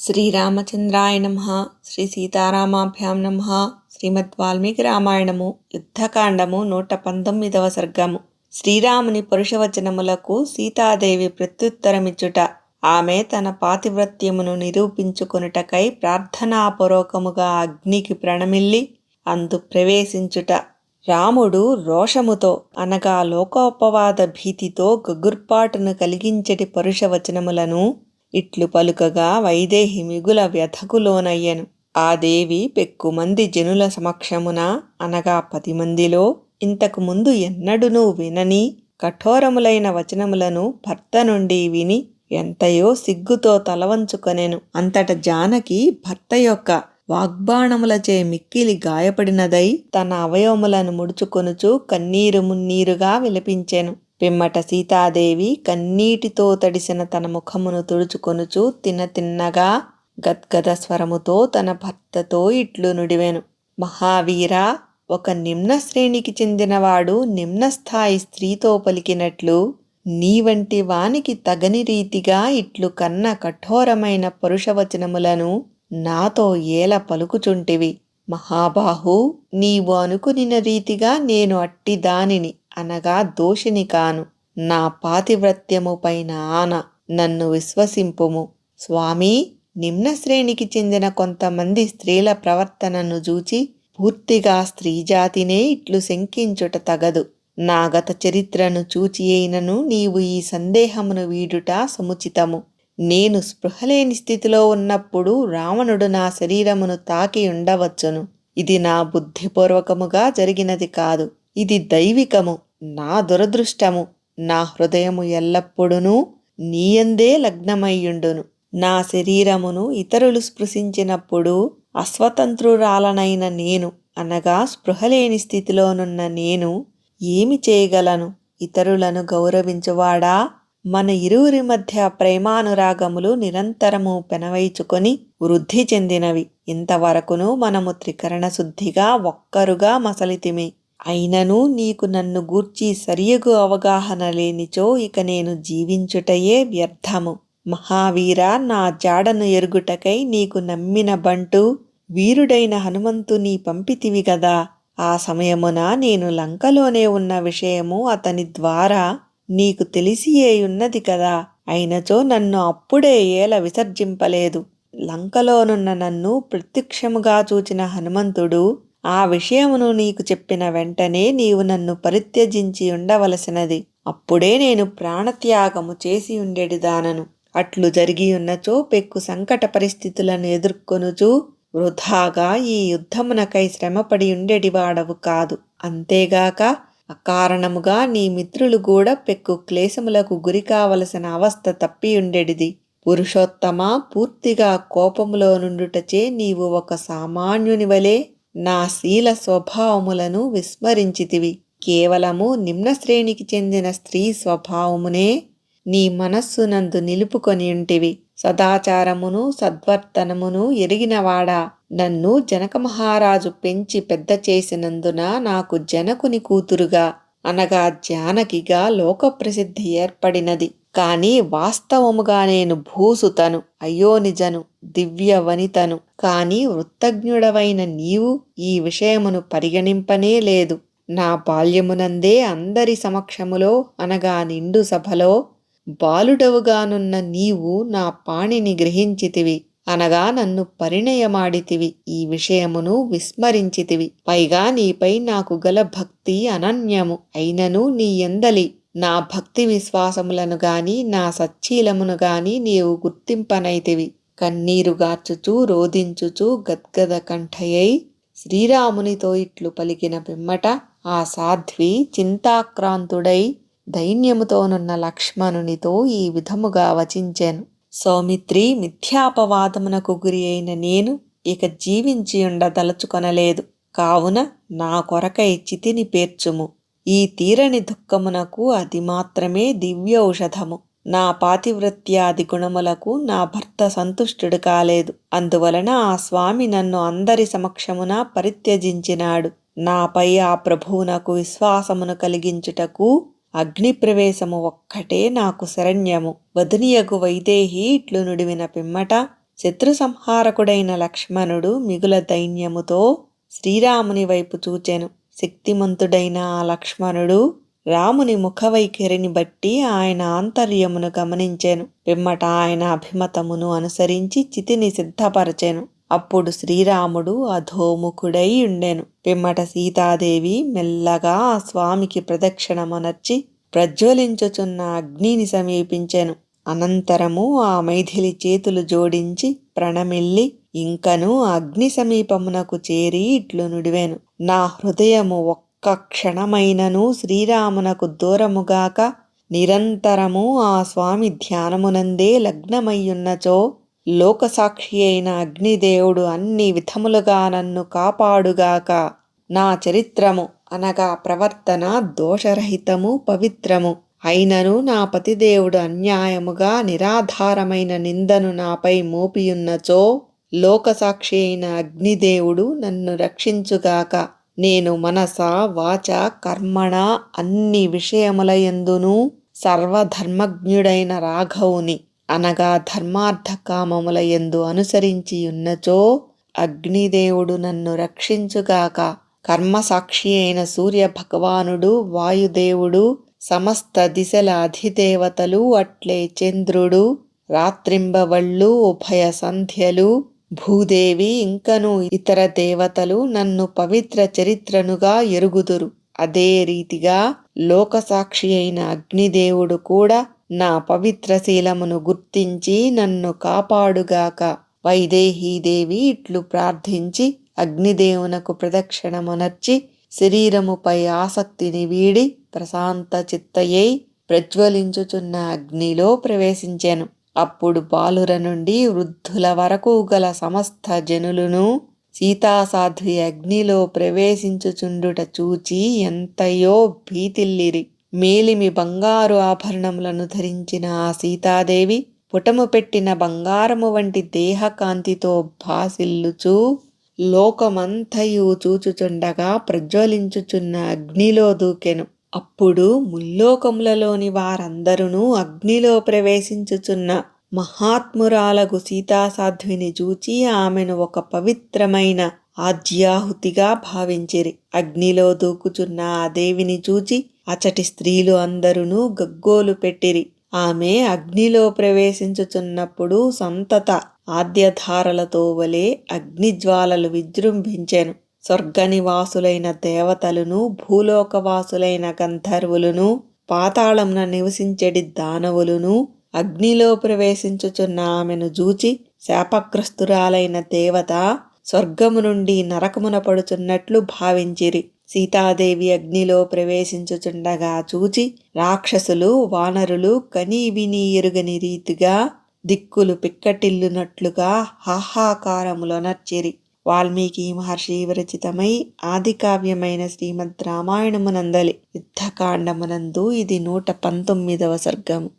శ్రీరామచంద్రాయ నమః. శ్రీ సీతారామాభ్యాం నమః. శ్రీమద్ వాల్మీకి రామాయణము యుద్ధకాండము 119వ సర్గము. శ్రీరాముని పరుషవచనములకు సీతాదేవి ప్రత్యుత్తరమిచ్చుట. ఆమె తన పాతివ్రత్యమును నిరూపించుకొనుటకై ప్రార్థనాపూర్వకముగా అగ్నికి ప్రణమిల్లి అందు ప్రవేశించుట. రాముడు రోషముతో అనగా లోకోపవాద భీతితో గగుర్పాటును కలిగించటి పరుషవచనములను ఇట్లు పలుకగా వైదేహి మిగుల వ్యధకు లోనయ్యెను. ఆ దేవి పెక్కుమంది జనుల సమక్షమున అనగా 10 మందిలో ఇంతకు ముందు ఎన్నడునూ వినని కఠోరములైన వచనములను భర్త నుండి విని ఎంతయో సిగ్గుతో తలవంచుకొనెను. అంతట జానకి భర్త యొక్క వాగ్బాణములచే మిక్కిలి గాయపడినదై తన అవయవములను ముడుచుకొనుచు కన్నీరు మున్నీరుగా విలపించెను. పిమ్మట సీతాదేవి కన్నీటితో తడిసిన తన ముఖమును తుడుచుకొనుచు తిన్నగా గద్గద స్వరముతో తన భర్తతో ఇట్లు నుడివెను. మహావీరా, ఒక నిమ్న శ్రేణికి చెందినవాడు నిమ్నస్థాయి స్త్రీతో పలికినట్లు నీ వంటి వానికి తగని రీతిగా ఇట్లు కన్న కఠోరమైన పరుషవచనములను నాతో ఏల పలుకుచుంటివి. మహాబాహు, నీవు అనుకునిన రీతిగా నేను అట్టి దానిని అనగా దోషిని కాను. నా పాతివ్రత్యముపై ఆన, నన్ను విశ్వసింపుము. స్వామీ, నిమ్న శ్రేణికి చెందిన కొంతమంది స్త్రీల ప్రవర్తనను చూచి పూర్తిగా స్త్రీజాతినే ఇట్లు శంకించుట తగదు. నా గత చరిత్రను చూచి అయినను నీవు ఈ సందేహమును వీడుట సముచితము. నేను స్పృహలేని స్థితిలో ఉన్నప్పుడు రావణుడు నా శరీరమును తాకి ఉండవచ్చును. ఇది నా బుద్ధిపూర్వకముగా జరిగినది కాదు, ఇది దైవికము. నా దురదృష్టము. నా హృదయము ఎల్లప్పుడూ నీయందే లగ్నమయ్యుండును. నా శరీరమును ఇతరులు స్పృశించినప్పుడు అస్వతంత్రురాలనైన నేను అనగా స్పృహలేని స్థితిలోనున్న నేను ఏమి చేయగలను? ఇతరులను గౌరవించువాడా, మన ఇరువురి మధ్య ప్రేమానురాగములు నిరంతరము పెనవైచుకొని వృద్ధి చెందినవి. ఇంతవరకును మనము త్రికరణ శుద్ధిగా ఒక్కరుగా మసలితిమి. అయినను నీకు నన్ను గూర్చి సరియగు అవగాహన లేనిచో ఇక నేను జీవించుటయే వ్యర్థము. మహావీర, నా జాడను ఎరుగుటకై నీకు నమ్మిన బంటు వీరుడైన హనుమంతుని పంపితివి గదా. ఆ సమయమున నేను లంకలోనే ఉన్న విషయము అతని ద్వారా నీకు తెలిసియేయున్నది కదా. అయినచో నన్ను అప్పుడే ఏల విసర్జింపలేదు. లంకలోనున్న నన్ను ప్రత్యక్షముగా చూచిన హనుమంతుడు ఆ విషయమును నీకు చెప్పిన వెంటనే నీవు నన్ను పరిత్యజించి ఉండవలసినది. అప్పుడే నేను ప్రాణత్యాగము చేసి ఉండేడిదానను. అట్లు జరిగియున్నచో పెక్కు సంకట పరిస్థితులను ఎదుర్కొనుచు వృధాగా ఈ యుద్ధమునకై శ్రమపడి ఉండేడివాడవు కాదు. అంతేగాక అకారణముగా నీ మిత్రులు కూడా పెక్కు క్లేశములకు గురి కావలసిన అవస్థ తప్పి ఉండేడిది. పురుషోత్తమ, పూర్తిగా కోపములో నుండుటచే నీవు ఒక సామాన్యుని వలె నా శీల స్వభావములను విస్మరించితివి. కేవలము నిమ్న శ్రేణికి చెందిన స్త్రీ స్వభావమునే నీ మనస్సునందు నిలుపుకొని ఉంటివి. సదాచారమును సద్వర్తనమును ఎరిగినవాడా, నన్ను జనక మహారాజు పెంచి పెద్ద చేసినందున నాకు జనకుని కూతురుగా అనగా జానకిగా లోకప్రసిద్ధి ఏర్పడినది. కాని వాస్తవముగా నేను భూసుతను, అయోనిజను, దివ్య వనితను. కాని వృత్తజ్ఞుడవైన నీవు ఈ విషయమును పరిగణింపనే లేదు. నా బాల్యమునందే అందరి సమక్షములో అనగా నిండు సభలో బాలుడవుగానున్న నీవు నా పాణిని గ్రహించితివి అనగా నన్ను పరిణయమాడితివి. ఈ విషయమును విస్మరించితివి. పైగా నీపై నాకు గల భక్తి అనన్యము. అయినను నీ యందలి నా భక్తి విశ్వాసములను గాని నా సచ్చీలమును గాని నీవు గుర్తింపనైతివి. కన్నీరుగార్చుచూ రోదించుచూ గద్గద కంఠయై శ్రీరామునితో ఇట్లు పలికిన పిమ్మట ఆ సాధ్వి చింతాక్రాంతుడై దైన్యముతోనున్న లక్ష్మణునితో ఈ విధముగా వచించెను. సౌమిత్రి, మిథ్యాపవాదమునకు గురి అయిన నేను ఇక జీవించియుండదలుచుకొనలేదు. కావున నా కొరకై చితిని పేర్చుము. ఈ తీరని దుఃఖమునకు అది మాత్రమే దివ్యౌషధము. నా పాతివ్రత్యాది గుణములకు నా భర్త సంతుష్టుడు కాలేదు. అందువలన ఆ స్వామి నన్ను అందరి సమక్షమున పరిత్యజించినాడు. నాపై ఆ ప్రభువునకు విశ్వాసమును కలిగించుటకు అగ్నిప్రవేశము ఒక్కటే నాకు శరణ్యము. వదనియగు వైదేహి ఇట్లు నుడివిన పిమ్మట శత్రు సంహారకుడైన లక్ష్మణుడు మిగుల దైన్యముతో శ్రీరాముని వైపు చూచెను. శక్తిమంతుడైన ఆ లక్ష్మణుడు రాముని ముఖవైఖరిని బట్టి ఆయన ఆంతర్యమును గమనించెను. పిమ్మట ఆయన అభిమతమును అనుసరించి చితిని సిద్ధపరచెను. అప్పుడు శ్రీరాముడు అధోముఖుడై ఉండెను. పిమ్మట సీతాదేవి మెల్లగా ఆ స్వామికి ప్రదక్షిణమునర్చి ప్రజ్వలించుచున్న అగ్నిని సమీపించెను. అనంతరము ఆ మైథిలి చేతులు జోడించి ప్రణమిల్లి ఇంకను అగ్ని సమీపమునకు చేరి ఇట్లు నుడివెను. నా హృదయము ఒక్క క్షణమైనను శ్రీరామునకు దూరముగాక నిరంతరము ఆ స్వామి ధ్యానమునందే లగ్నమయ్యున్నచో లోకసాక్షి అయిన అగ్నిదేవుడు అన్ని విధములుగా నన్ను కాపాడుగాక. నా చరిత్రము అనగా ప్రవర్తన దోషరహితము పవిత్రము అయినను నా పతిదేవుడు అన్యాయముగా నిరాధారమైన నిందను నాపై మోపియున్నచో లోకసాక్షి అయిన అగ్నిదేవుడు నన్ను రక్షించుగాక. నేను మనస వాచ కర్మణ అన్ని విషయములయందును సర్వధర్మజ్ఞుడైన రాఘవుని అనగా ధర్మార్థ కామములయందు అనుసరించియున్నచో అగ్నిదేవుడు నన్ను రక్షించుగాక. కర్మసాక్షి అయిన సూర్య భగవానుడు వాయుదేవుడు సమస్త దిశల అధిదేవతలు అట్లే చంద్రుడు రాత్రింబవళ్ళు ఉభయ సంధ్యలు భూదేవి ఇంకను ఇతర దేవతలు నన్ను పవిత్ర చరిత్రనుగా ఎరుగుదురు. అదే రీతిగా లోకసాక్షి అయిన అగ్నిదేవుడు కూడా నా పవిత్రశీలమును గుర్తించి నన్ను కాపాడుగాక. వైదేహీదేవి ఇట్లు ప్రార్థించి అగ్నిదేవునకు ప్రదక్షిణమునర్చి శరీరముపై ఆసక్తిని వీడి ప్రశాంత చిత్తయై ప్రజ్వలించుచున్న అగ్నిలో ప్రవేశించెను. అప్పుడు బాలుర నుండి వృద్ధుల వరకు గల సమస్త జనులను సీతాసాధ్వి అగ్నిలో ప్రవేశించుచుండుట చూచి ఎంతయో భీతిల్లిరి. మేలిమి బంగారు ఆభరణములను ధరించిన ఆ సీతాదేవి పుటము పెట్టిన బంగారము వంటి దేహకాంతితో భాసిల్లుచూ లోకమంతయు చూచుచుండగా ప్రజ్వలించుచున్న అగ్నిలో దూకెను. అప్పుడు ముల్లోకములలోని వారందరూ అగ్నిలో ప్రవేశించుచున్న మహాత్మురాలగు సీతాసాధ్విని చూచి ఆమెను ఒక పవిత్రమైన ఆద్యాహుతిగా భావించిరి. అగ్నిలో దూకుచున్న ఆ దేవిని చూచి అచటి స్త్రీలు అందరూ గగ్గోలు పెట్టిరి. ఆమె అగ్నిలో ప్రవేశించుచున్నప్పుడు సంతత ఆద్యధారలతో వలె అగ్నిజ్వాలలు విజృంభించెను. స్వర్గనివాసులైన దేవతలను భూలోకవాసులైన గంధర్వులను పాతాళమున నివసించెడి దానవులను అగ్నిలో ప్రవేశించుచున్న ఆమెను జూచి శాపగ్రస్తురాలైన దేవత స్వర్గము నుండి నరకమున పడుచున్నట్లు భావించిరి. సీతాదేవి అగ్నిలో ప్రవేశించుచుండగా చూచి రాక్షసులు వానరులు కనీ విని ఎరుగని రీతిగా దిక్కులు పిక్కటిల్లునట్లుగా హాహాకారములొనర్చిరి. వాల్మీకి మహర్షి విరచితమై ఆదికావ్యమైన శ్రీమద్ రామాయణమునందలి యుద్ధకాండమునందు ఇది 119వ సర్గము.